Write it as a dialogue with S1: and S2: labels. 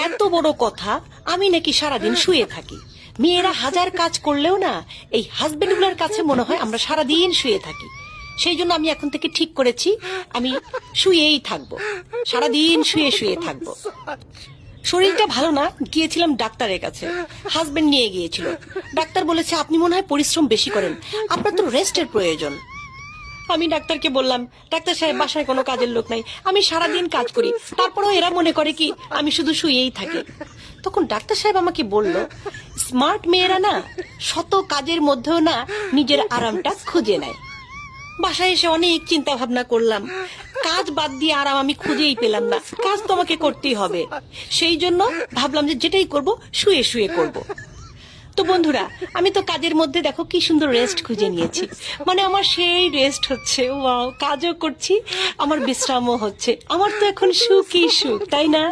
S1: এত বড় কথা, আমি নাকি সারাদিন শুয়ে থাকি। মেয়েরা হাজার কাজ করলেও না, এই হাজবেন্ডগুলোর কাছে মনে হয় আমরা সারাদিন শুয়ে থাকি। সেই জন্য আমি এখন থেকে ঠিক করেছি, আমি শুয়েই থাকবো, সারাদিন শুয়ে শুয়ে থাকবো। শরীরটা ভালো না, গিয়েছিলাম ডাক্তারের কাছে। হাজবেন্ড নিয়ে গিয়েছিল। ডাক্তার বলেছে আপনি মনে হয় পরিশ্রম বেশি করেন, আপনার তো রেস্টের প্রয়োজন। আমি ডাক্তারকে বললাম, ডাক্তার সাহেব বাসায় কোনো কাজের লোক নাই, আমি সারাদিন কাজ করি, তারপরেও এরা মনে করে কি আমি শুধু শুয়েই থাকি। তখন ডাক্তার সাহেব আমাকে বলল, স্মার্ট মেয়েরা না শত কাজের মধ্যেও না নিজের আরামটা খুঁজে নেয়। বাসায় এসে অনেক চিন্তা ভাবনা করলাম, কাজ বাদ দিয়ে আরাম আমি খুঁজেই পেলাম না। কাজ তো আমাকে করতেই হবে, সেই জন্য ভাবলাম যে যেটাই করব শুয়ে শুয়ে করব। তো বন্ধুরা, আমি তো কাজের মধ্যে দেখো কি সুন্দর রেস্ট খুঁজে নিয়েছি। মানে আমার সেই রেস্ট হচ্ছে, ওয়াও, কাজও করছি, আমার বিশ্রামও হচ্ছে। আমার তো এখন সুখই সুখ, তাই না?